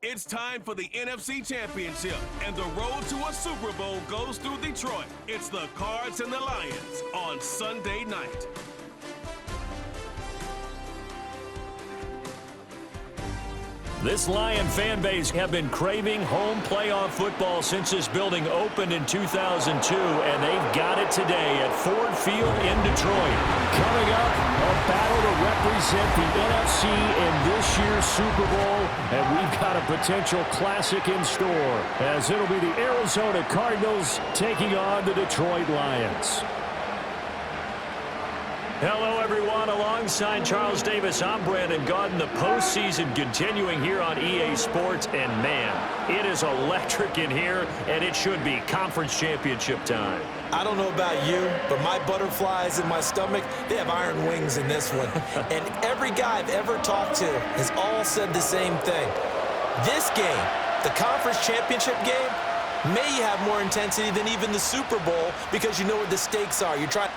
It's time for the NFC-Championship, and the road to a Super Bowl goes through Detroit. It's the Cards and the Lions on Sunday night. This Lion fan base have been craving home playoff football since this building opened in 2002, and they've got it today at Ford Field in Detroit. Coming up, a battle to represent the NFC in this year's Super Bowl, and we've got a potential classic in store, as it'll be the Arizona Cardinals taking on the Detroit Lions. Hello, everyone. Alongside Charles Davis, I'm Brandon Gaudin. The postseason continuing here on EA Sports. And, man, it is electric in here, and it should be conference championship time. I don't know about you, but my butterflies in my stomach, they have iron wings in this one. And every guy I've ever talked to has all said the same thing. This game, the conference championship game, may have more intensity than even the Super Bowl because you know what the stakes are. You're trying...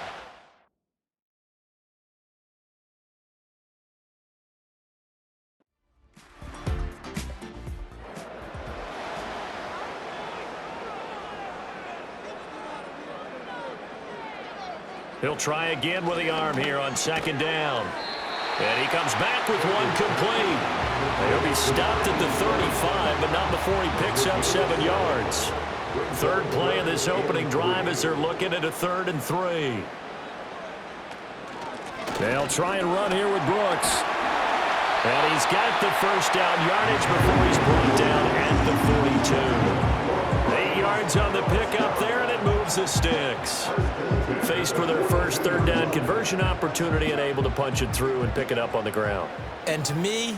He'll try again with the arm here on second down. And he comes back with one complete. He'll be stopped at the 35, but not before he picks up 7 yards. Third play of this opening drive as they're looking at a 3rd and 3. They'll try and run here with Brooks. And he's got the first down yardage before he's brought down at the 42. 8 yards on the pickup there, and it moves the sticks. Faced with their first 3rd down conversion opportunity and able to punch it through and pick it up on the ground. And to me,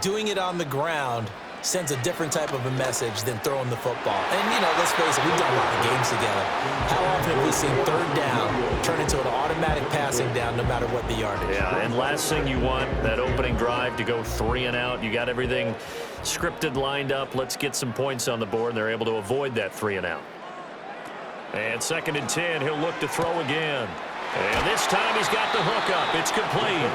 doing it on the ground sends a different type of a message than throwing the football. And, you know, let's face it, we've done a lot of games together. How often have we seen 3rd down turn into an automatic passing down no matter what the yardage? Yeah, and last thing you want, that opening drive to go 3 and out. You got everything scripted, lined up. Let's get some points on the board, and they're able to avoid that 3 and out. And 2nd and 10, he'll look to throw again. And this time he's got the hook up. It's complete.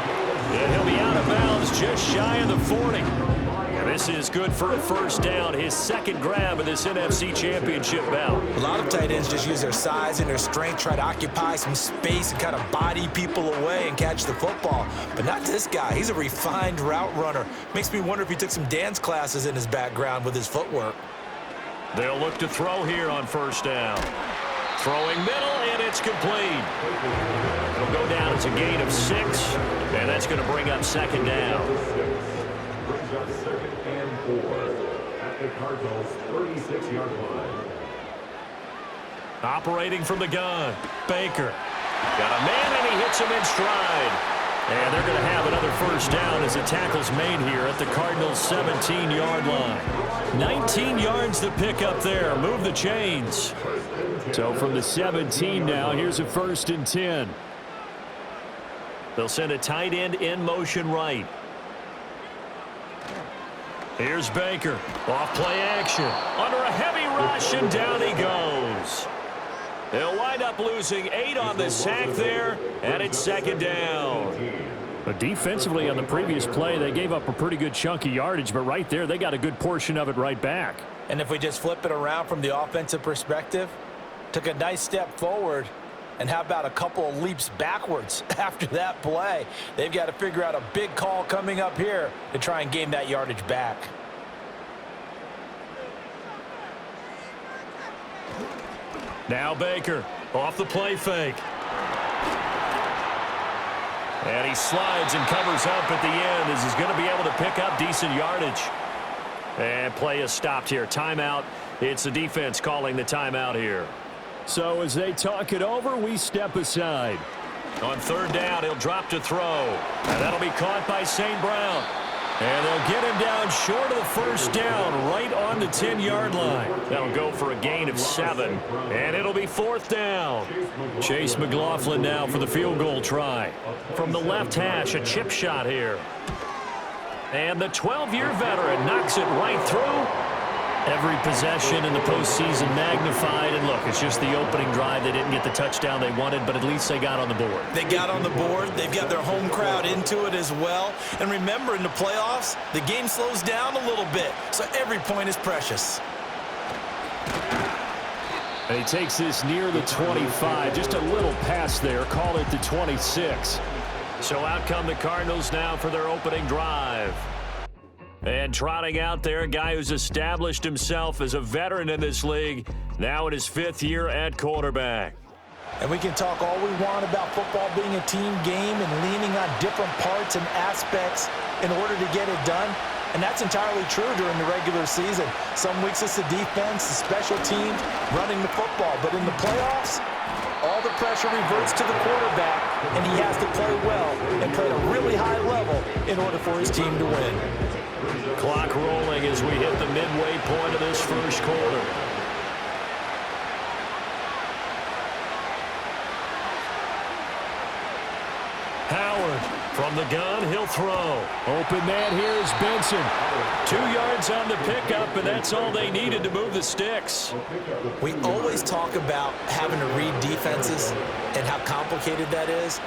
And he'll be out of bounds just shy of the 40. And this is good for a first down, his 2nd grab of this NFC-Championship bout. A lot of tight ends just use their size and their strength, try to occupy some space and kind of body people away and catch the football. But not this guy. He's a refined route runner. Makes me wonder if he took some dance classes in his background with his footwork. They'll look to throw here on first down. Throwing middle, and it's complete. It'll go down as a gain of 6, and that's going to bring up 2nd down. Brings up 2nd and 4 at the Cardinals' 36-yard line. Operating from the gun, Baker. Got a man, and he hits him in stride. And they're going to have another first down as the tackle's made here at the Cardinals' 17-yard line. 19 yards to pick up there. Move the chains. So from the 17 now, here's a 1st and 10. They'll send a tight end in motion right. Here's Baker. Off play action. Under a heavy rush, and down he goes. They'll wind up losing 8 on the sack there, and it's 2nd down. But defensively on the previous play, they gave up a pretty good chunk of yardage, but right there, they got a good portion of it right back. And if we just flip it around from the offensive perspective, took a nice step forward, and how about a couple of leaps backwards after that play? They've got to figure out a big call coming up here to try and gain that yardage back. Now Baker, off the play fake. And he slides and covers up at the end as he's going to be able to pick up decent yardage. And play is stopped here. Timeout. It's the defense calling the timeout here. So as they talk it over, we step aside. On 3rd down, he'll drop to throw. And that'll be caught by St. Brown. And they'll get him down short of the first down, right on the 10-yard line. That'll go for a gain of 7. And it'll be 4th down. Chase McLaughlin now for the field goal try. From the left hash, a chip shot here. And the 12-year veteran knocks it right through. Every possession in the postseason magnified, and look, it's just the opening drive. They didn't get the touchdown they wanted, but at least they got on the board. They got on the board. They've got their home crowd into it as well. And remember, in the playoffs, the game slows down a little bit, so every point is precious. And he takes this near the 25. Just a little pass there. Call it the 26. So out come the Cardinals now for their opening drive. And trotting out there, a guy who's established himself as a veteran in this league, now in his 5th year at quarterback. And we can talk all we want about football being a team game and leaning on different parts and aspects in order to get it done. And that's entirely true during the regular season. Some weeks it's the defense, the special teams, running the football. But in the playoffs, all the pressure reverts to the quarterback, and he has to play well and play at a really high level in order for his team to win. Clock rolling as we hit the midway point of this first quarter. Howard from the gun, he'll throw. Open man here is Benson. 2 yards on the pickup, and that's all they needed to move the sticks. We always talk about having to read defenses and how complicated that is.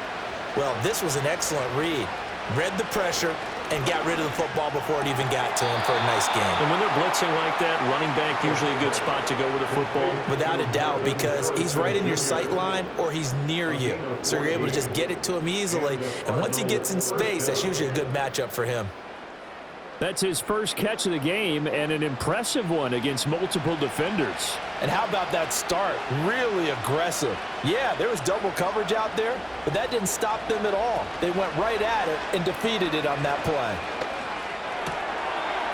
Well, this was an excellent read. Read the pressure and got rid of the football before it even got to him for a nice game. And when they're blitzing like that, running back usually a good spot to go with the football. Without a doubt, because he's right in your sight line or he's near you. So you're able to just get it to him easily. And once he gets in space, that's usually a good matchup for him. That's his first catch of the game, and an impressive one against multiple defenders. And how about that start? Really aggressive. Yeah, there was double coverage out there, but that didn't stop them at all. They went right at it and defeated it on that play.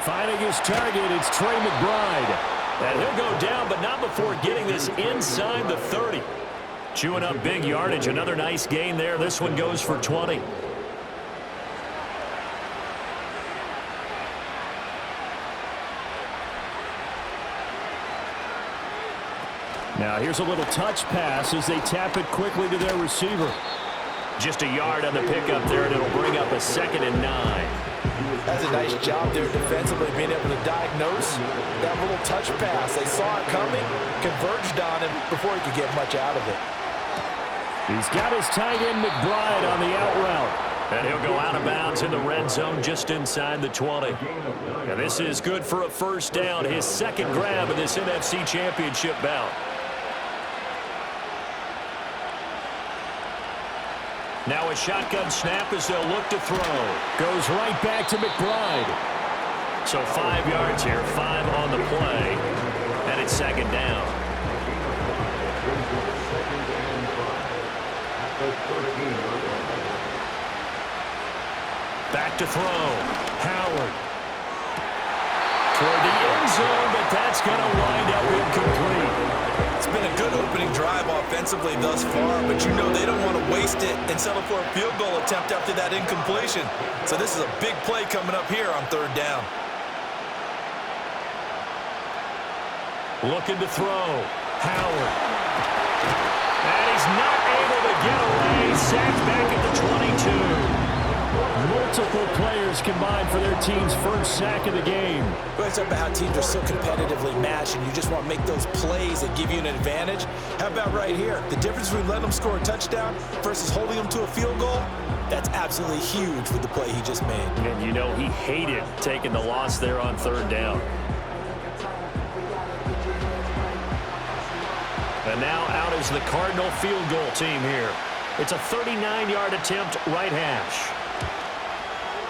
Finding his target, it's Trey McBride. And he'll go down, but not before getting this inside the 30. Chewing up big yardage. Another nice gain there. This one goes for 20. Now here's a little touch pass as they tap it quickly to their receiver. Just a yard on the pickup there, and it'll bring up a 2nd and 9. That's a nice job there defensively, being able to diagnose that little touch pass. They saw it coming, converged on him before he could get much out of it. He's got his tight end McBride on the out route. And he'll go out of bounds in the red zone just inside the 20. And this is good for a first down, his 2nd grab of this NFC Championship bout. Now a shotgun snap as they'll look to throw. Goes right back to McBride. So 5 yards here, 5 on the play. And it's 2nd down. Back to throw. Howard. Toward the end zone, but that's going to wind up incomplete. It's been a good opening drive offensively thus far, but you know they don't want to waste it and settle for a field goal attempt after that incompletion. So this is a big play coming up here on 3rd down. Looking to throw. Howard. And he's not able to get away. Sacked back at the 22. Multiple players combined for their team's first sack of the game. We always talk about how teams are so competitively matched and you just want to make those plays that give you an advantage. How about right here? The difference between letting them score a touchdown versus holding them to a field goal, that's absolutely huge with the play he just made. And you know he hated taking the loss there on 3rd down. And now out is the Cardinal field goal team here. It's a 39-yard attempt, right hash.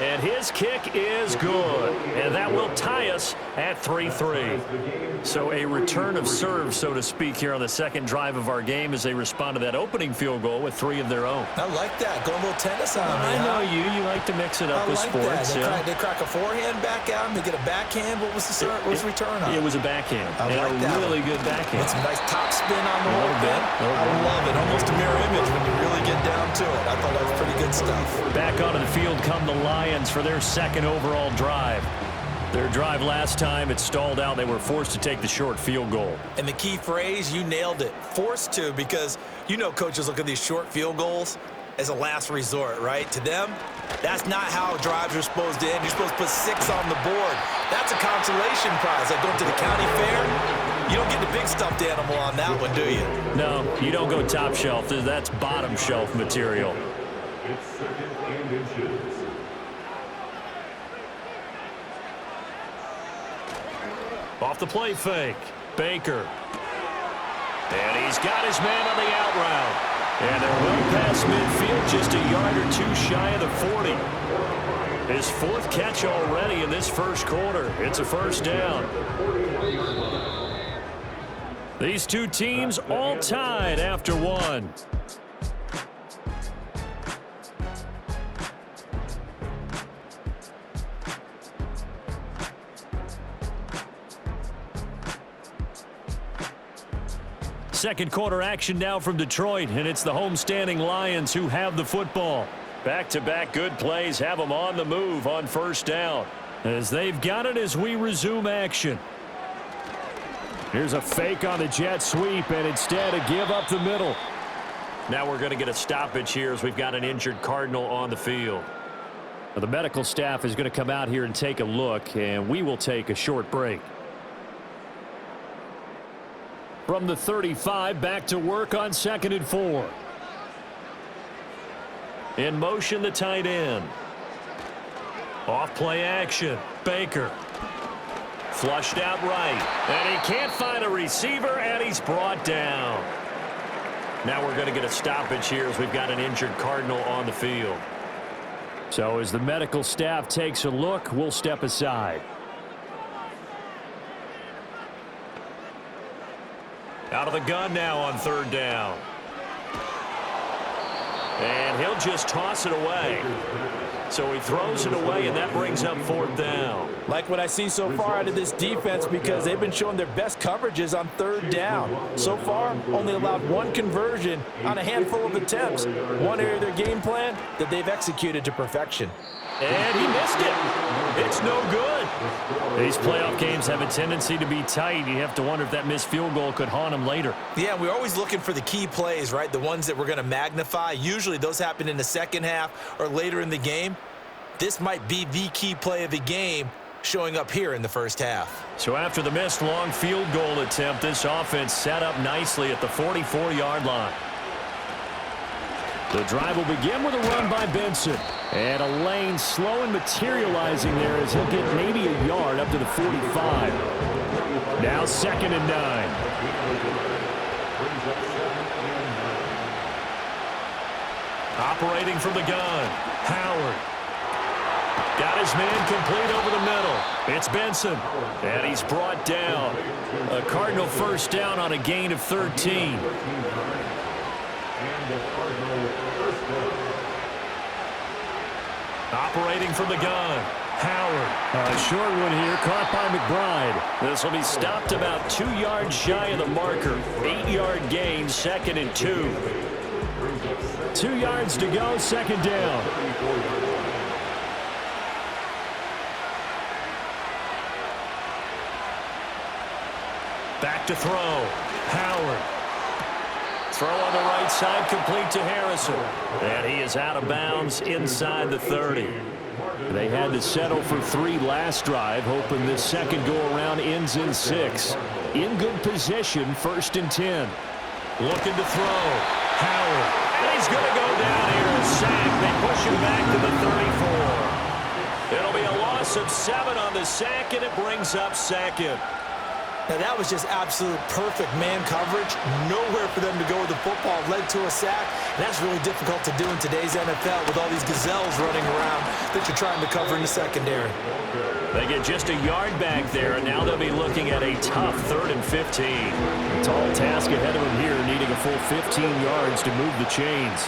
And his kick is good. And that will tie us at 3-3. So a return of serve, so to speak, here on the 2nd drive of our game as they respond to that opening field goal with 3 of their own. I like that. Going a little tennis on me. I know you. You like to mix it up with sports. They crack a forehand back out and they get a backhand. What was the return on? It was a backhand. I like a really good backhand. With some nice top spin on the whole thing. I love it. Almost a mirror image when you really get down to it. I thought that was pretty good stuff. Back onto the field come the Lions for their 2nd overall drive. Their drive last time, it stalled out. They were forced to take the short field goal. And the key phrase, you nailed it. Forced to, because you know coaches look at these short field goals as a last resort, right? To them, that's not how drives are supposed to end. You're supposed to put 6 on the board. That's a consolation prize. Like going to the county fair, you don't get the big stuffed animal on that one, do you? No, you don't go top shelf. That's bottom shelf material. It's second and inches. Off the play fake. Baker. And he's got his man on the out route. And they're well past midfield, just a yard or two shy of the 40. His 4th catch already in this first quarter. It's a first down. These two teams all tied after one. Second quarter action now from Detroit, and it's the homestanding Lions who have the football. Back-to-back good plays have them on the move on first down, as they've got it as we resume action. Here's a fake on the jet sweep, and instead a give up the middle. Now we're going to get a stoppage here as we've got an injured Cardinal on the field. Now the medical staff is going to come out here and take a look, and we will take a short break. From the 35, back to work on 2nd and 4. In motion, the tight end. Off play action. Baker. Flushed out right. And he can't find a receiver, and he's brought down. Now we're going to get a stoppage here as we've got an injured Cardinal on the field. So as the medical staff takes a look, we'll step aside. Out of the gun now on 3rd down. And he'll just toss it away. So he throws it away, and that brings up 4th down. Like what I see so far out of this defense, because they've been showing their best coverages on 3rd down. So far, only allowed 1 conversion on a handful of attempts. One area of their game plan that they've executed to perfection. And he missed it. It's no good. These playoff games have a tendency to be tight. You have to wonder if that missed field goal could haunt him later. Yeah, we're always looking for the key plays, right? The ones that we're going to magnify. Usually those happen in the second half or later in the game. This might be the key play of the game showing up here in the first half. So after the missed long field goal attempt, this offense set up nicely at the 44-yard line. The drive will begin with a run by Benson. And a lane slow and materializing there as he'll get maybe a yard up to the 45. Now 2nd and 9. Operating from the gun. Howard. Got his man complete over the middle. It's Benson. And he's brought down. A Cardinal first down on a gain of 13. Operating from the gun. Howard. A short one here, caught by McBride. This will be stopped about 2 yards shy of the marker. 8-yard gain, 2nd and 2. 2 yards to go, 2nd down. Back to throw. Howard. Throw on the right side, complete to Harrison. And he is out of bounds inside the 30. They had to settle for 3 last drive, hoping this second go-around ends in 6. In good position, 1st and 10. Looking to throw. Howard. And he's going to go down here, a sack. They push him back to the 34. It'll be a loss of 7 on the sack, and it brings up 2nd. Now, that was just absolute perfect man coverage. Nowhere for them to go with the football. Led to a sack. And that's really difficult to do in today's NFL with all these gazelles running around that you're trying to cover in the secondary. They get just a yard back there, and now they'll be looking at a tough 3rd and 15. A tall task ahead of them here, needing a full 15 yards to move the chains.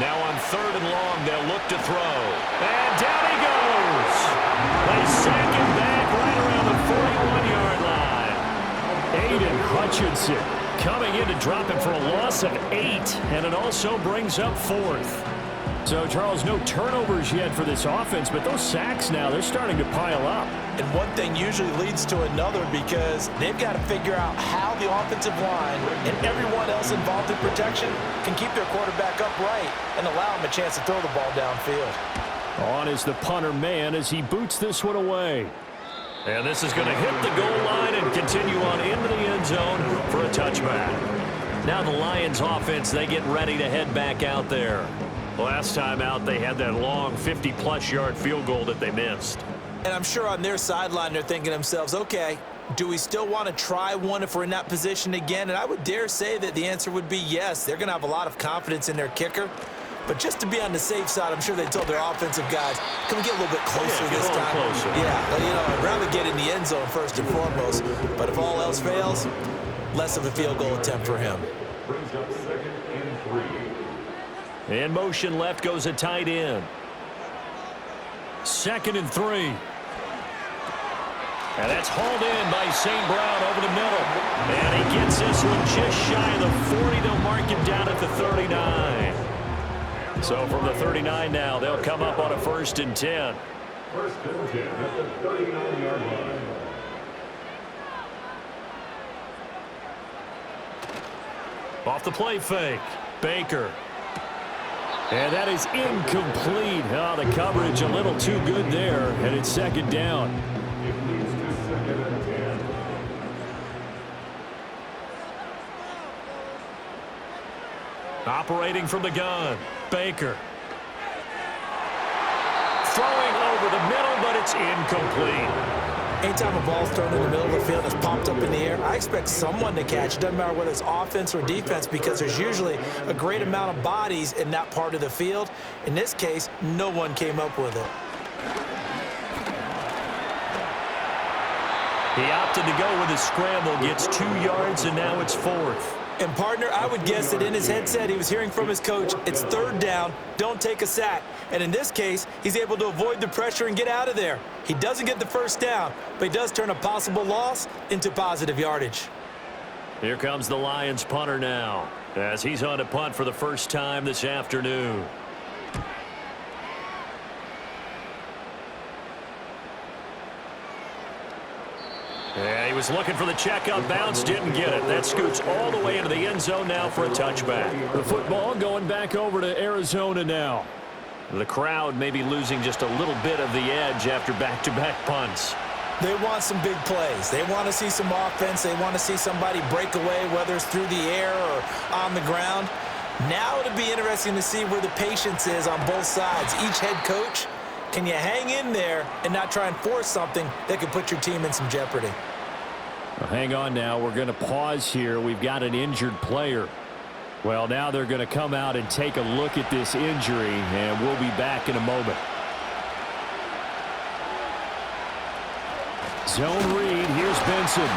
Now on 3rd and long, they'll look to throw. And down he goes. They sack him back right around the 41-yard line. Aiden Hutchinson coming in to drop him for a loss of 8, and it also brings up 4th. So, Charles, no turnovers yet for this offense, but those sacks now, they're starting to pile up. And one thing usually leads to another because they've got to figure out how the offensive line and everyone else involved in protection can keep their quarterback upright and allow him a chance to throw the ball downfield. On is the punter man as he boots this one away. And this is going to hit the goal line and continue on into the end zone for a touchback. Now the Lions offense, they get ready to head back out there. Last time out, they had that long 50-plus yard field goal that they missed. And I'm sure on their sideline they're thinking to themselves, okay, do we still want to try one if we're in that position again? And I would dare say that the answer would be yes. They're going to have a lot of confidence in their kicker. But just to be on the safe side, I'm sure they told their offensive guys, can we get a little bit closer this time? Closer. Yeah, well, you know, I'd rather get in the end zone first and foremost. But if all else fails, less of a field goal attempt for him. Brings up 2nd and 3. In motion left goes a tight end. 2nd and 3. And that's hauled in by St. Brown over the middle. And he gets this one just shy of the 40. They'll mark him down at the 39. So from the 39 now, they'll come up on a 1st and 10. 1st and 10 at the 39-yard line. Off the play fake. Baker. And that is incomplete. Oh, the coverage a little too good there, and it's 2nd down. It leads to 2nd and 10. Operating from the gun. Baker. Throwing over the middle, but it's incomplete. Anytime a ball's thrown in the middle of the field and it's popped up in the air, I expect someone to catch. It doesn't matter whether it's offense or defense because there's usually a great amount of bodies in that part of the field. In this case, no one came up with it. He opted to go with a scramble, gets 2 yards, and now it's 4th. And, partner, I would guess that in his headset he was hearing from his coach, it's 3rd down, don't take a sack. And in this case, he's able to avoid the pressure and get out of there. He doesn't get the 1st down, but he does turn a possible loss into positive yardage. Here comes the Lions punter now, as he's on to punt for the first time this afternoon. Yeah, he was looking for the checkup bounce, didn't get it. That scoots all the way into the end zone now for a touchback. The football going back over to Arizona now. The crowd may be losing just a little bit of the edge after back-to-back punts. They want some big plays. They want to see some offense. They want to see somebody break away, whether it's through the air or on the ground. Now it'll be interesting to see where the patience is on both sides. Each head coach, can you hang in there and not try and force something that could put your team in some jeopardy? Well, hang on now. We're going to pause here. We've got an injured player. Well, now they're going to come out and take a look at this injury, and we'll be back in a moment. Zone read. Here's Benson.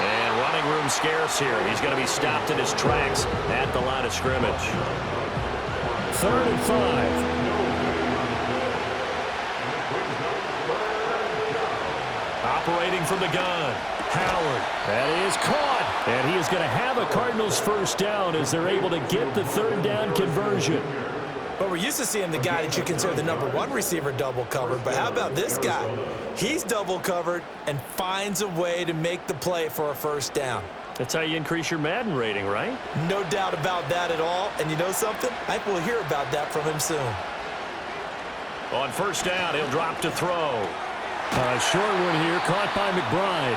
And running room scarce here. He's going to be stopped in his tracks at the line of scrimmage. 3rd and 5. Operating from the gun. Howard. That is caught. And he is going to have a Cardinals 1st down as they're able to get the 3rd down conversion. But we're used to seeing the guy that you consider the #1 receiver double covered. But how about this guy? He's double covered and finds a way to make the play for a 1st down. That's how you increase your Madden rating, right? No doubt about that at all. And you know something? I think we'll hear about that from him soon. On 1st down, he'll drop to throw. A short one here, caught by McBride.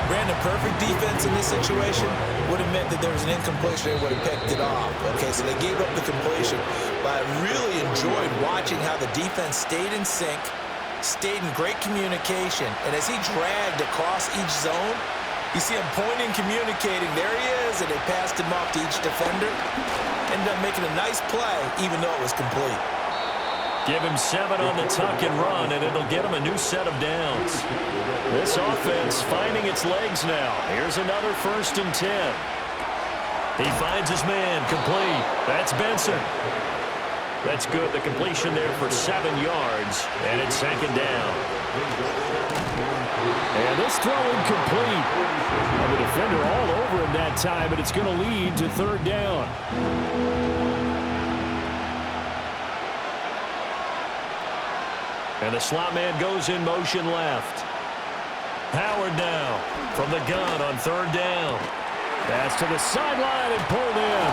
Brandon, perfect defense in this situation would have meant that there was an incompletion. They would have picked it off. Okay, so they gave up the completion. But I really enjoyed watching how the defense stayed in sync, stayed in great communication. And as he dragged across each zone, you see him pointing, communicating. There he is, and they passed him off to each defender. Ended up making a nice play, even though it was complete. Give him 7 on the tuck and run, and it'll get him a new set of downs. This offense finding its legs now. Here's another 1st and 10. He finds his man, complete. That's Benson. That's good. The completion there for 7 yards, and it's 2nd down. And this throw incomplete. And the defender all over him that time, and it's going to lead to 3rd down. And the slot man goes in motion left. third now. From the gun on third down. That's to the sideline and pulled in.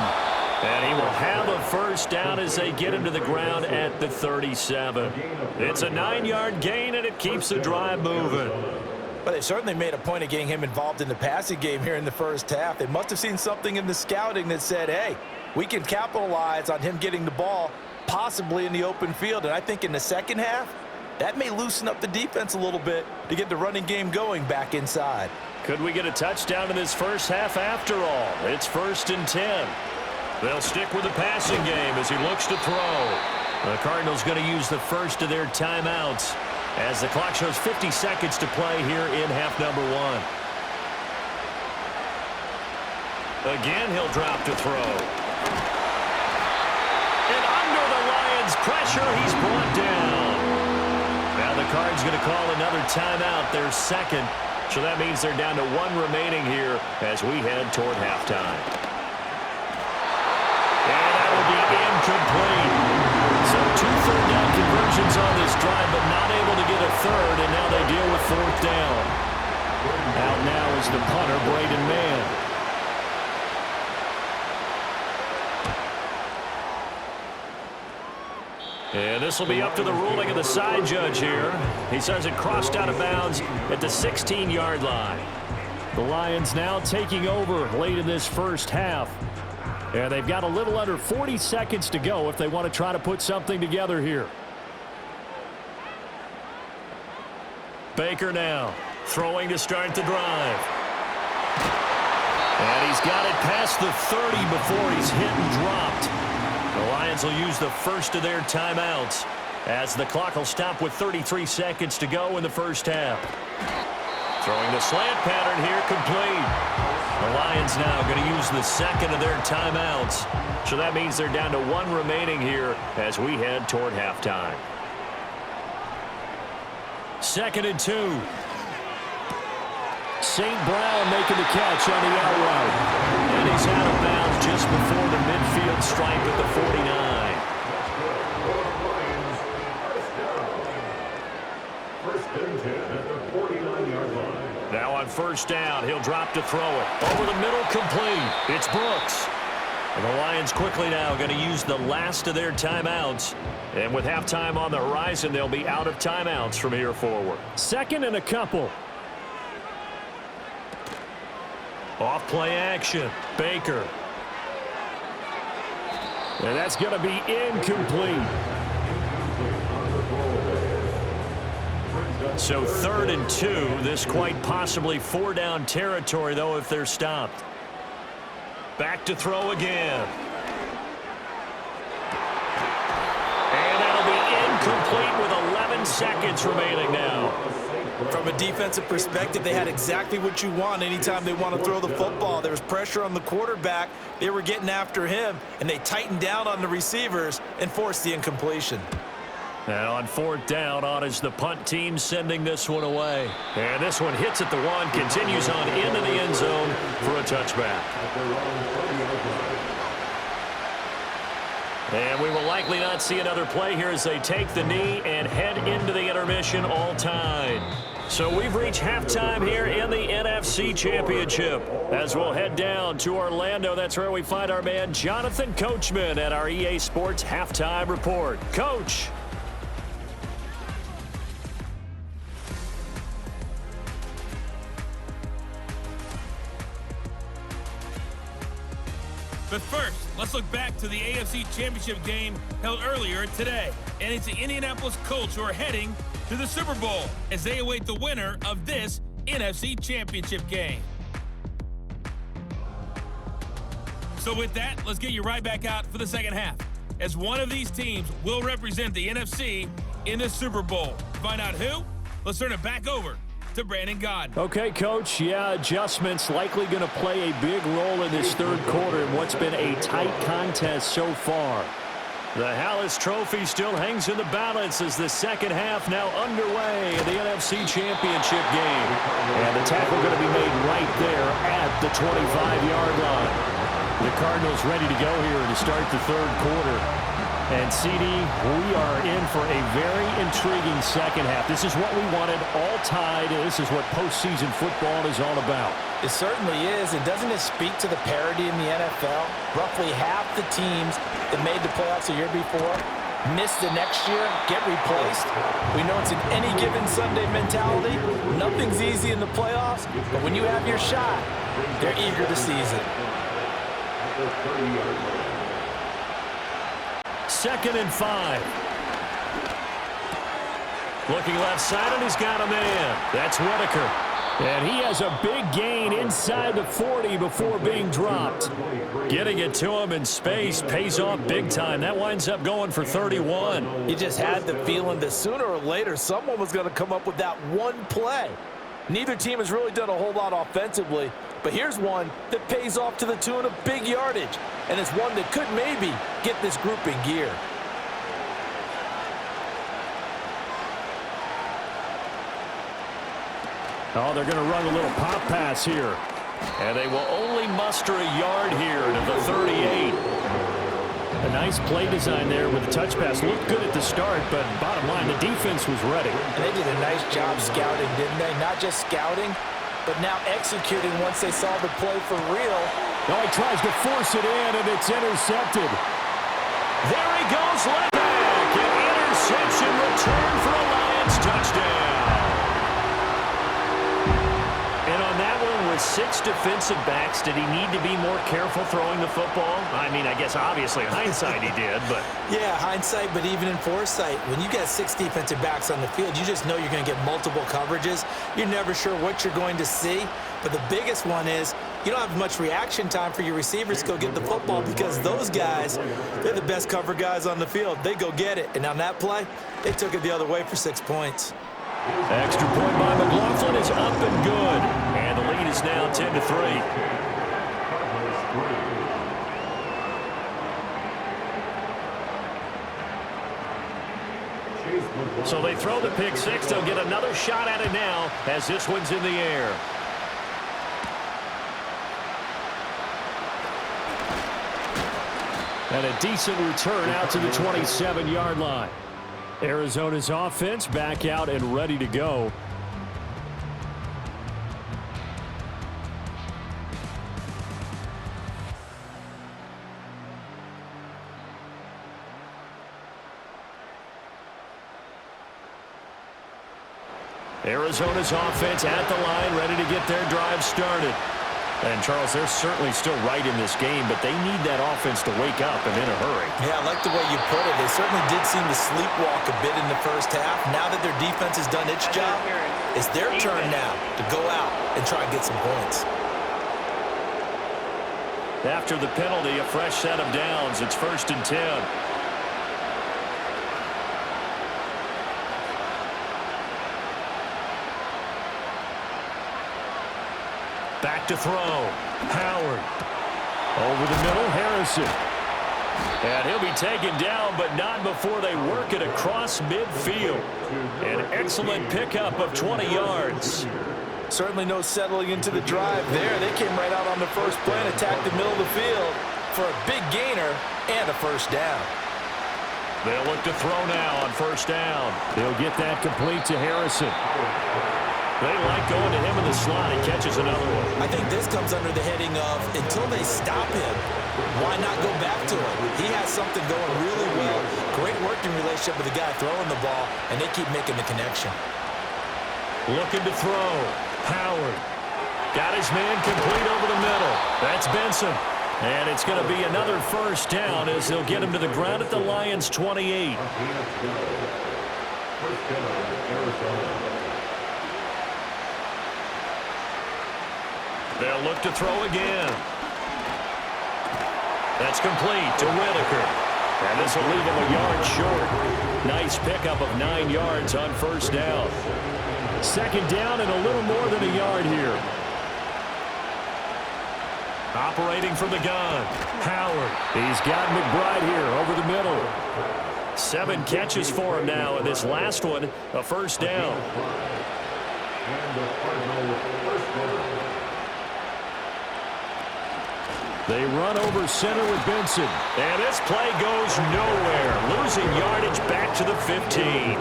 And he will have a first down as they get him to the ground at the 37. It's a 9-yard gain, and it keeps the drive moving. But they certainly made a point of getting him involved in the passing game here in the first half. They must have seen something in the scouting that said, hey, we can capitalize on him getting the ball possibly in the open field. And I think in the second half, that may loosen up the defense a little bit to get the running game going back inside. Could we get a touchdown in this first half after all? It's 1st and 10. They'll stick with the passing game as he looks to throw. The Cardinals going to use the first of their timeouts as the clock shows 50 seconds to play here in half number 1. Again, he'll drop to throw. And under the Lions' pressure, he's brought down. Now the Cards going to call another timeout, their second. So that means they're down to 1 remaining here as we head toward halftime. And that will be incomplete. So 2 third-down conversions on this drive, but not able to get a third, and now they deal with 4th down. Out now is the punter, Braden Mann. And this will be up to the ruling of the side judge here. He says it crossed out of bounds at the 16-yard line. The Lions now taking over late in this first half. And they've got a little under 40 seconds to go if they want to try to put something together here. Baker now throwing to start the drive. And he's got it past the 30 before he's hit and dropped. The Lions will use the first of their timeouts as the clock will stop with 33 seconds to go in the first half. Throwing the slant pattern here, complete. The Lions now going to use the second of their timeouts. So that means they're down to 1 remaining here as we head toward halftime. 2nd and 2. St. Brown making the catch on the out route. And he's out of bounds just before the midfield stripe at the 49. Now on 1st down, he'll drop to throw it. Over the middle, complete. It's Brooks. And the Lions quickly now going to use the last of their timeouts. And with halftime on the horizon, they'll be out of timeouts from here forward. 2nd and a couple. Off play action. Baker. And that's going to be incomplete. So 3rd and 2. This quite possibly 4-down territory, though, if they're stopped. Back to throw again. And that'll be incomplete with 11 seconds remaining now. From a defensive perspective, they had exactly what you want anytime they want to throw the football. There was pressure on the quarterback. They were getting after him, and they tightened down on the receivers and forced the incompletion. And on 4th down, on is the punt team sending this one away. And this one hits at the 1, continues on into the end zone for a touchback. And we will likely not see another play here as they take the knee and head into the intermission all tied. So we've reached halftime here in the NFC-Championship. As we'll head down to Orlando, that's where we find our man Jonathan Coachman at our EA Sports Halftime Report. Coach. But first, let's look back to the AFC Championship game held earlier today. And it's the Indianapolis Colts who are heading to the Super Bowl as they await the winner of this NFC Championship game. So with that, let's get you right back out for the second half, as one of these teams will represent the NFC in the Super Bowl. To find out who, let's turn it back over to Brandon Gaudin. Okay, Coach. Yeah, adjustments likely going to play a big role in this third quarter in what's been a tight contest so far. The Hallis Trophy still hangs in the balance as the second half now underway in the NFC Championship game. And the tackle going to be made right there at the 25-yard line. The Cardinals ready to go here to start the third quarter. And, CD, we are in for a very intriguing second half. This is what we wanted, all tied. This is what postseason football is all about. It certainly is. And doesn't it speak to the parity in the NFL? Roughly half the teams that made the playoffs a year before miss the next year, get replaced. We know it's an any given Sunday mentality. Nothing's easy in the playoffs, but when you have your shot, they're eager to seize it. 2nd and 5. Looking left side, and he's got a man. That's Whitaker. And he has a big gain inside the 40 before being dropped. Getting it to him in space pays off big time. That winds up going for 31. You just had the feeling that sooner or later someone was going to come up with that one play. Neither team has really done a whole lot offensively, but here's one that pays off to the tune of big yardage, and it's one that could maybe get this group in gear. Oh, they're going to run a little pop pass here. And they will only muster a yard here to the 38. A nice play design there with the touch pass. Looked good at the start, but bottom line, the defense was ready. And they did a nice job scouting, didn't they? Not just scouting, but now executing once they saw the play for real. Oh, he tries to force it in, and it's intercepted. There he goes, left back. An interception, return for a Lions touchdown. And on that one with 6 defensive backs, did he need to be more careful throwing the football? I mean, I guess obviously hindsight he did, but... Yeah, hindsight, but even in foresight, when you got 6 defensive backs on the field, you just know you're going to get multiple coverages. You're never sure what you're going to see. But the biggest one is you don't have much reaction time for your receivers to go get the football because those guys, they're the best cover guys on the field. They go get it. And on that play, they took it the other way for 6 points. Extra point by McLaughlin is up and good. And the lead is now 10-3. So they throw the pick six. They'll get another shot at it now as this one's in the air. And a decent return out to the 27-yard line. Arizona's offense back out and ready to go. Arizona's offense at the line, ready to get their drive started. And, Charles, they're certainly still right in this game, but they need that offense to wake up and in a hurry. Yeah, I like the way you put it. They certainly did seem to sleepwalk a bit in the first half. Now that their defense has done its job, it's their turn now to go out and try and get some points. After the penalty, a fresh set of downs. It's 1st and 10. Back to throw. Howard. Over the middle, Harrison. And he'll be taken down, but not before they work it across midfield. An excellent pickup of 20 yards. Certainly no settling into the drive there. They came right out on the first play and attacked the middle of the field for a big gainer and a first down. They'll look to throw now on 1st down. They'll get that complete to Harrison. They like going to him in the slot. He catches another one. I think this comes under the heading of until they stop him, why not go back to him? He has something going really well. Great working relationship with the guy throwing the ball, and they keep making the connection. Looking to throw. Howard. Got his man complete over the middle. That's Benson. And it's going to be another 1st down as they'll get him to the ground at the Lions' 28. They'll look to throw again. That's complete to Whitaker. And this will leave him a yard short. Nice pickup of 9 yards on 1st down. 2nd down and a little more than a yard here. Operating from the gun. Howard. He's got McBride here over the middle. 7 catches for him now, and this last one, a 1st down. They run over center with Benson. And this play goes nowhere. Losing yardage back to the 15.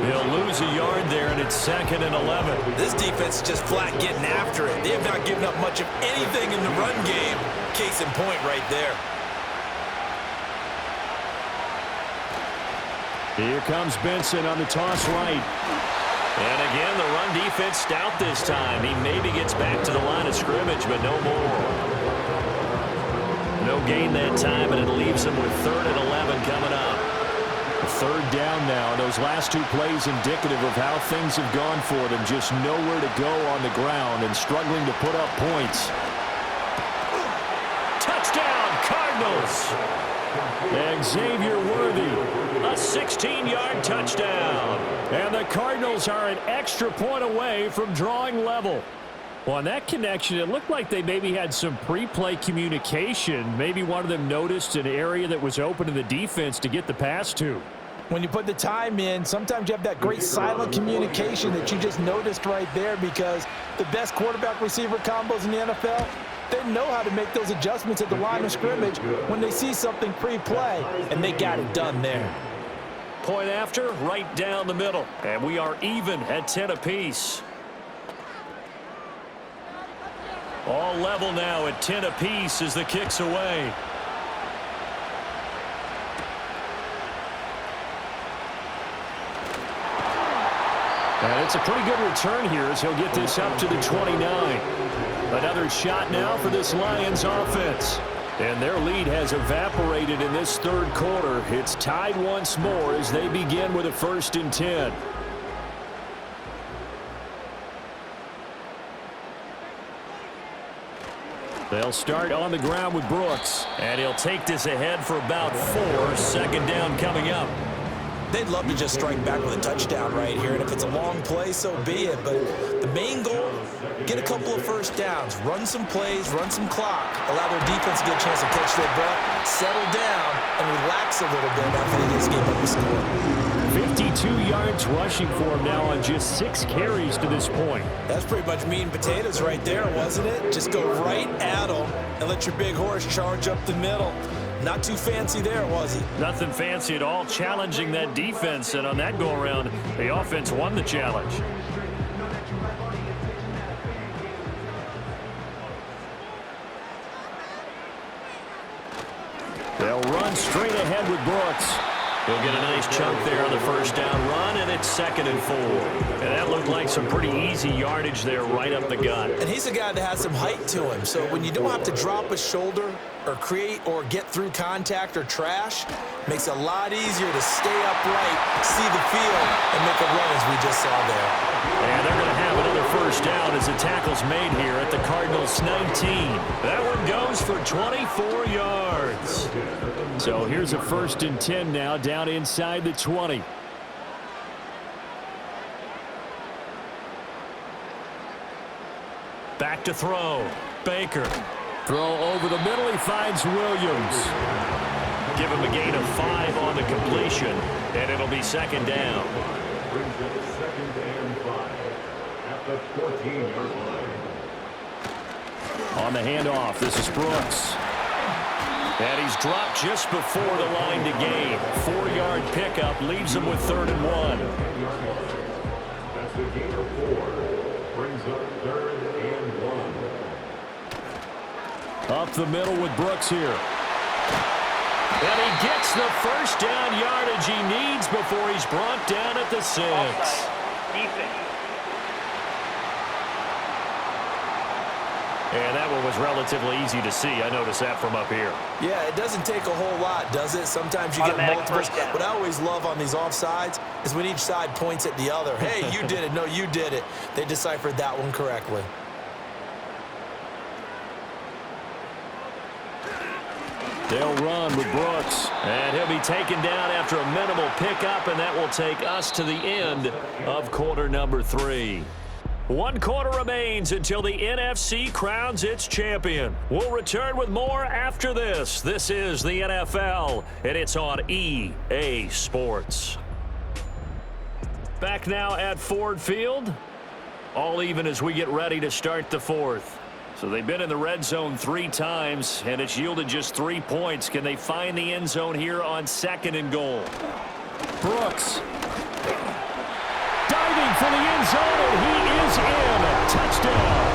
They'll lose a yard there, and it's 2nd and 11. This defense is just flat getting after it. They have not given up much of anything in the run game. Case in point right there. Here comes Benson on the toss right. And again, the run defense stout this time. He maybe gets back to the line of scrimmage, but no more. No gain that time, and it leaves him with 3rd and 11 coming up. 3rd down now, and those last 2 plays indicative of how things have gone for them. Just nowhere to go on the ground and struggling to put up points. Touchdown, Cardinals! Xavier Worthy. A 16-yard touchdown. And the Cardinals are an extra point away from drawing level. Well, on that connection, it looked like they maybe had some pre-play communication. Maybe one of them noticed an area that was open to the defense to get the pass to. When you put the time in, sometimes you have that great silent communication that you just noticed right there, because the best quarterback-receiver combos in the NFL, they know how to make those adjustments at the line of scrimmage when they see something pre-play, and they got it done there. Point after, right down the middle. And we are even at 10 apiece. All level now at 10 apiece as the kick's away. And it's a pretty good return here as he'll get this up to the 29. Another shot now for this Lions offense. And their lead has evaporated in this 3rd quarter. It's tied once more as they begin with a 1st and 10. They'll start on the ground with Brooks. And he'll take this ahead for about 4. 2nd down coming up. They'd love to just strike back with a touchdown right here, and if it's a long play, so be it. But the main goal, get a couple of 1st downs, run some plays, run some clock, allow their defense to get a chance to catch their breath, settle down, and relax a little bit after they just gave up a score. 52 yards rushing for him now on just 6 carries to this point. That's pretty much meat and potatoes right there, wasn't it? Just go right at them and let your big horse charge up the middle. Not too fancy there, was he? Nothing fancy at all, challenging that defense, and on that go-around, the offense won the challenge. They'll run straight ahead with Brooks. He'll get a nice chunk there on the 1st down run, and it's 2nd and 4. And that looked like some pretty easy yardage there right up the gut. And he's a guy that has some height to him, so when you don't have to drop a shoulder or create or get through contact or trash, makes it a lot easier to stay upright, see the field, and make a run as we just saw there. And they're going to have another 1st down as the tackle's made here at the Cardinals' 19. That one goes for 24 yards. So here's a 1st and 10 now down inside the 20. Back to throw. Baker. Throw over the middle. He finds Williams. Give him a gain of 5 on the completion, and it'll be 2nd down. Brings up 2nd and 5 at the 14-yard line. On the handoff, this is Brooks. And he's dropped just before the line to gain. 4-yard pickup leaves him with 3rd and 1. That's a gain of 4. Brings up 3rd and 1. Up the middle with Brooks here. And he gets the 1st down yardage he needs before he's brought down at the 6. And that one was relatively easy to see. I noticed that from up here. Yeah, it doesn't take a whole lot, does it? Sometimes you get multiples. What I always love on these offsides is when each side points at the other. Hey, you did it. No, you did it. They deciphered that one correctly. They'll run with Brooks. And he'll be taken down after a minimal pickup, and that will take us to the end of quarter number 3. 1 quarter remains until the NFC crowns its champion. We'll return with more after this. This is the NFL, and it's on EA Sports. Back now at Ford Field. All even as we get ready to start the 4th. So they've been in the red zone 3 times, and it's yielded just 3 points. Can they find the end zone here on 2nd and goal? Brooks. Diving for the end zone, and he is in. Touchdown.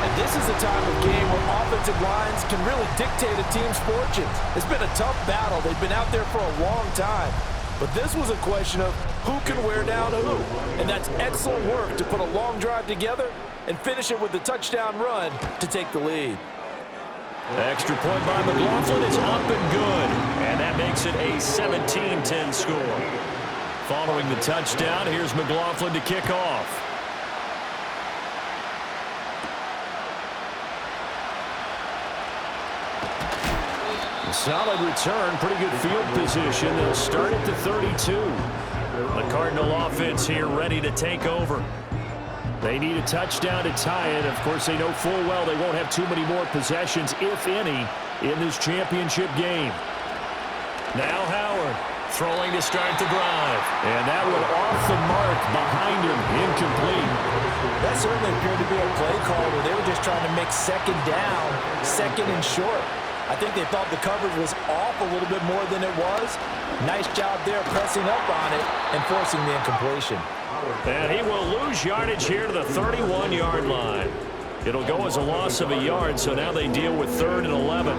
And this is a time of game where offensive lines can really dictate a team's fortunes. It's been a tough battle. They've been out there for a long time. But this was a question of who can wear down who. And that's excellent work to put a long drive together and finish it with a touchdown run to take the lead. Extra point by McLaughlin is up and good. And that makes it a 17-10 score. Following the touchdown, here's McLaughlin to kick off. Solid return, pretty good field position. They'll start at the 32. The Cardinal offense here ready to take over. They need a touchdown to tie it. Of course, they know full well they won't have too many more possessions, if any, in this championship game. Now Howard throwing to start the drive. And that one off the mark behind him, incomplete. That certainly appeared to be a play call where they were just trying to make 2nd down, 2nd and short. I think they thought the coverage was off a little bit more than it was. Nice job there pressing up on it and forcing the incompletion. And he will lose yardage here to the 31-yard line. It'll go as a loss of a yard, so now they deal with 3rd and 11.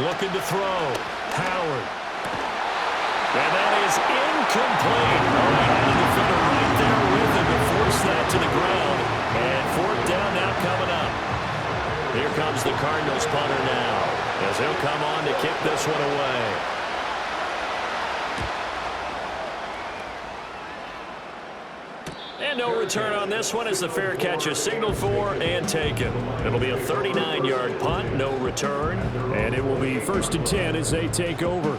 Looking to throw. Howard. And that is incomplete. Oh, he had a defender right there with him to force that to the ground. And 4th down now coming up. Here comes the Cardinals punter now, as he'll come on to kick this one away. And no return on this one as the fair catch is signaled for and taken. It'll be a 39-yard punt, no return. And it will be 1st and 10 as they take over.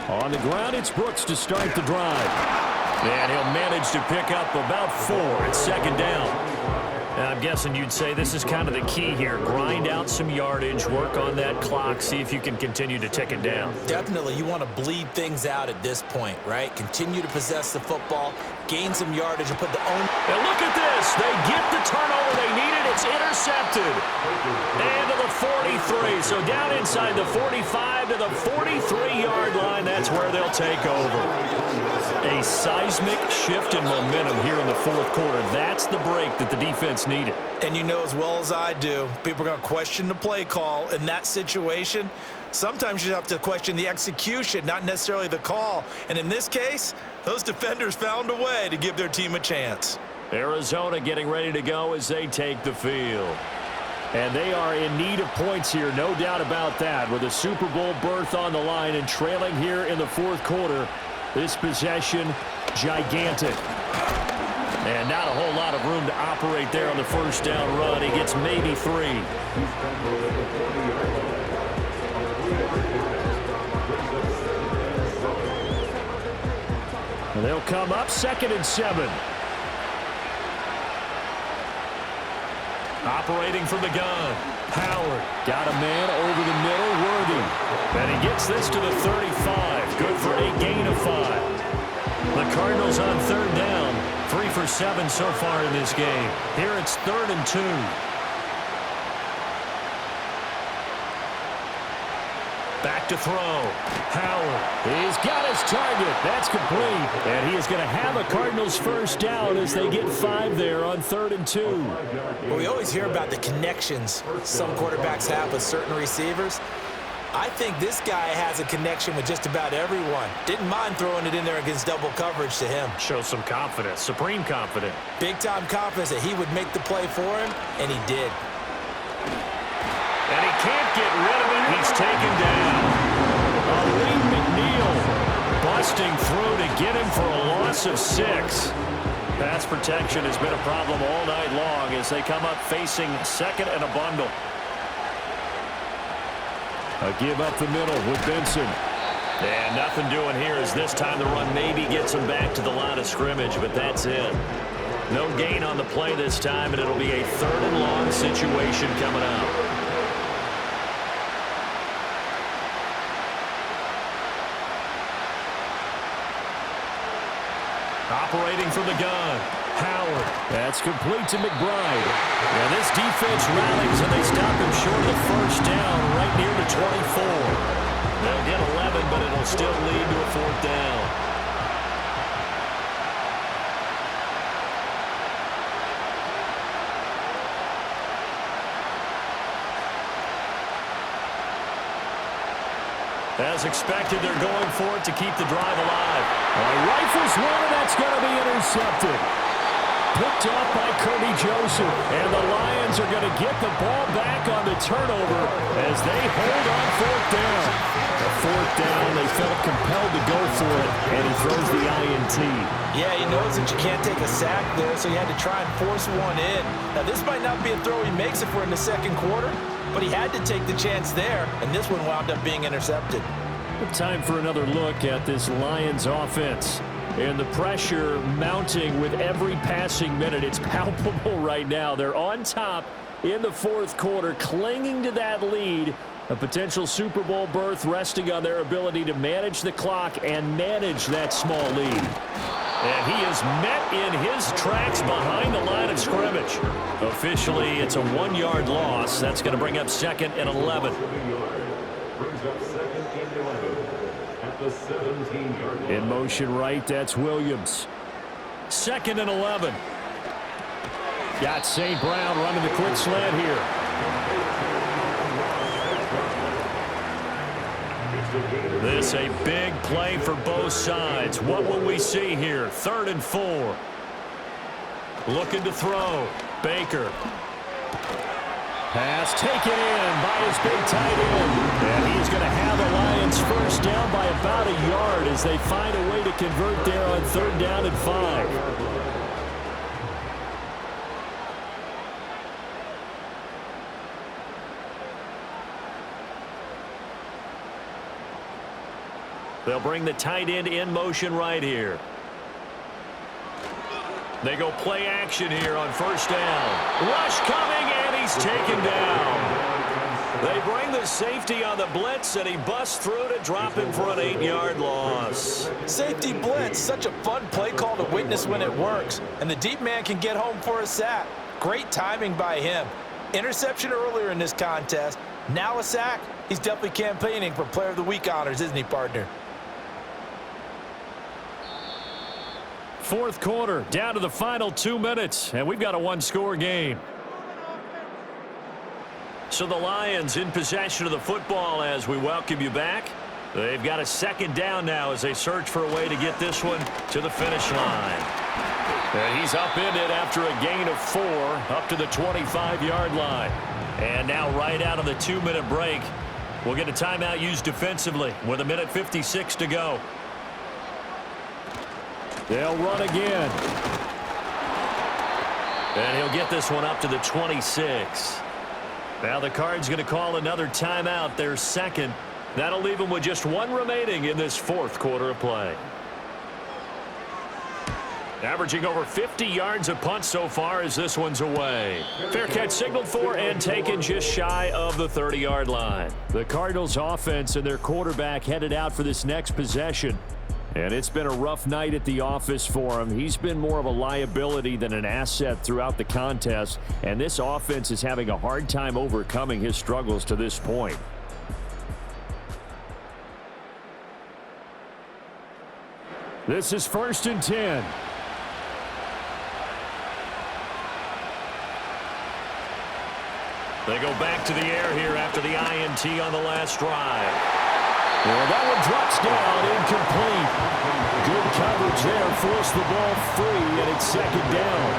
On the ground, it's Brooks to start the drive. And he'll manage to pick up about 4 at 2nd down. And I'm guessing you'd say this is kind of the key here. Grind out some yardage, work on that clock, see if you can continue to tick it down. Definitely, you want to bleed things out at this point, right? Continue to possess the football, gain some yardage, and put the own... And look at this. They get the turnover they needed. It's intercepted. And to the 43. So down inside the 45 to the 43-yard line. That's where they'll take over. A seismic shift in momentum here in the 4th quarter. That's the break that the defense needed. And you know as well as I do, people are going to question the play call in that situation. Sometimes you have to question the execution, not necessarily the call. And in this case, those defenders found a way to give their team a chance. Arizona getting ready to go as they take the field. And they are in need of points here, no doubt about that, with a Super Bowl berth on the line and trailing here in the 4th quarter. This possession, gigantic. And not a whole lot of room to operate there on the 1st down run. He gets maybe 3. And they'll come up 2nd and 7. Operating from the gun. Howard got a man over the middle, Worthy. And he gets this to the 35. Good for a gain of 5. The Cardinals on 3rd down. 3 for 7 so far in this game. Here it's 3rd and 2. Back to throw. Howard. He's got his target. That's complete. And he is going to have a Cardinals 1st down as they get 5 there on 3rd and 2. Well, we always hear about the connections some quarterbacks have with certain receivers. I think this guy has a connection with just about everyone. Didn't mind throwing it in there against double coverage to him. Shows some confidence, supreme confidence. Big-time confidence that he would make the play for him, and he did. And he can't get rid of it. He's taken down. Lee McNeil busting through to get him for a loss of 6. Pass protection has been a problem all night long as they come up facing 2nd and a bundle. A give up the middle with Benson. And nothing doing here as this time the run maybe gets him back to the line of scrimmage, but that's it. No gain on the play this time, and it'll be a 3rd and long situation coming up. Operating from the gun, Howard. That's complete to McBride. And this defense rallies, and they stop him short of the 1st down right near the 24. They'll get 11, but it'll still lead to a 4th down. As expected, they're going for it to keep the drive alive. Rifles one, and that's going to be intercepted. Picked off by Kirby Joseph, and the Lions are going to get the ball back on the turnover as they hold on 4th down. A 4th down, they felt compelled to go for it, and he throws the INT. Yeah, he knows that you can't take a sack there, so he had to try and force one in. Now, this might not be a throw he makes if we're in the 2nd quarter, but he had to take the chance there, and this one wound up being intercepted. Time for another look at this Lions offense. And the pressure mounting with every passing minute. It's palpable right now. They're on top in the 4th quarter, clinging to that lead. A potential Super Bowl berth resting on their ability to manage the clock and manage that small lead. And he is met in his tracks behind the line of scrimmage. Officially, it's a 1-yard loss. That's going to bring up 2nd and 11. Brings up 2nd and 11 at the 17-yard line. In motion right, that's Williams. 2nd and 11. Got St. Brown running the quick slant here. This a big play for both sides. What will we see here? 3rd and 4. Looking to throw. Baker. Pass taken in by his big tight end. And he's going to have the Lions 1st down by about a yard as they find a way to convert there on 3rd down and 5. They'll bring the tight end in motion right here. They go play action here on 1st down. Rush coming, and he's taken down. They bring the safety on the blitz, and he busts through to drop him for an 8-yard loss. Safety blitz, such a fun play call to witness when it works. And the deep man can get home for a sack. Great timing by him. Interception earlier in this contest. Now a sack. He's definitely campaigning for Player of the Week honors, isn't he, partner? 4th quarter, down to the final 2 minutes, and we've got a 1-score game. So the Lions in possession of the football as we welcome you back. They've got a 2nd down now as they search for a way to get this one to the finish line. And he's upended after a gain of 4 up to the 25-yard line. And now right out of the 2-minute break, we'll get a timeout used defensively with 1:56 to go. They'll run again. And he'll get this one up to the 26. Now the Cards going to call another timeout, their 2nd. That'll leave them with just 1 remaining in this 4th quarter of play. Averaging over 50 yards a punt so far as this one's away. Fair catch signaled for and taken just shy of the 30-yard line. The Cardinals offense and their quarterback headed out for this next possession. And it's been a rough night at the office for him. He's been more of a liability than an asset throughout the contest. And this offense is having a hard time overcoming his struggles to this point. This is 1st and 10. They go back to the air here after the INT on the last drive. Well, that one drops down, incomplete. Good coverage there, forced the ball free, and it's 2nd down.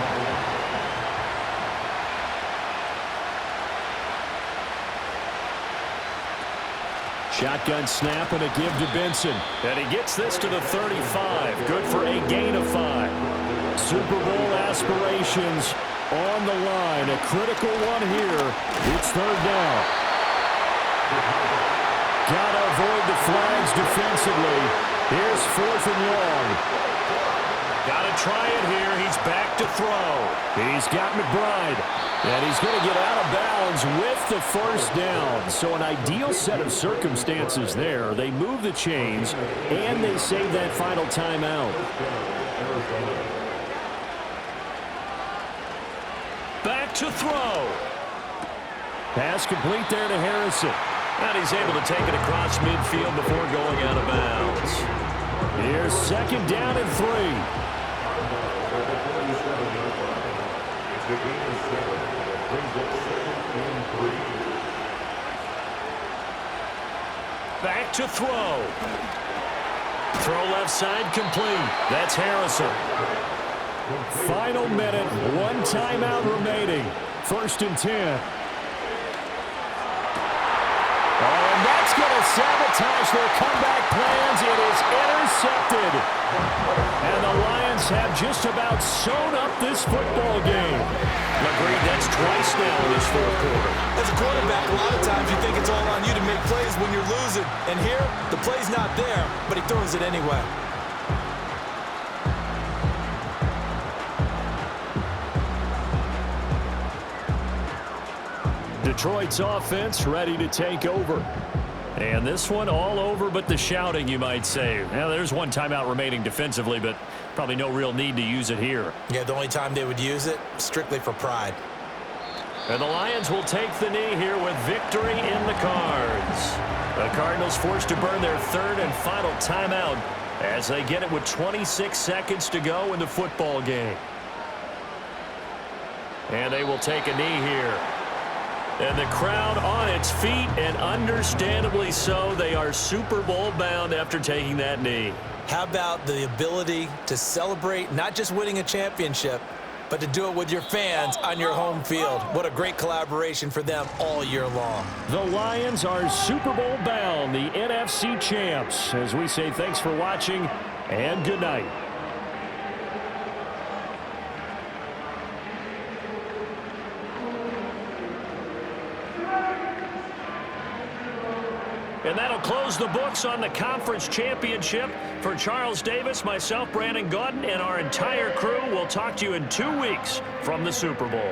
Shotgun snap and a give to Benson. And he gets this to the 35. Good for a gain of 5. Super Bowl aspirations on the line. A critical one here. It's 3rd down. Got to avoid the flags defensively. Here's 4th and long. Got to try it here. He's back to throw. He's got McBride. And he's going to get out of bounds with the first down. So an ideal set of circumstances there. They move the chains, and they save that final timeout. Back to throw. Pass complete there to Harrison. And he's able to take it across midfield before going out of bounds. Here's second down and 3. Back to throw. Throw left side complete. That's Harrison. Final minute, 1 timeout remaining. 1st and 10. And that's going to sabotage their comeback plans. It is intercepted. And the Lions have just about sewn up this football game. Agreed, that's twice now in this 4th quarter. As a quarterback, a lot of times you think it's all on you to make plays when you're losing. And here, the play's not there, but he throws it anyway. Detroit's offense ready to take over. And this one all over but the shouting, you might say. Now, there's 1 timeout remaining defensively, but probably no real need to use it here. Yeah, the only time they would use it, strictly for pride. And the Lions will take the knee here with victory in the cards. The Cardinals forced to burn their 3rd and final timeout as they get it with 26 seconds to go in the football game. And they will take a knee here. And the crowd on its feet, and understandably so. They are Super Bowl bound after taking that knee. How about the ability to celebrate not just winning a championship, but to do it with your fans on your home field? What a great collaboration for them all year long. The Lions are Super Bowl bound, the NFC champs. As we say thanks for watching, and good night. And that'll close the books on the conference championship. For Charles Davis, myself, Brandon Gaudin, and our entire crew, we'll talk to you in 2 weeks from the Super Bowl.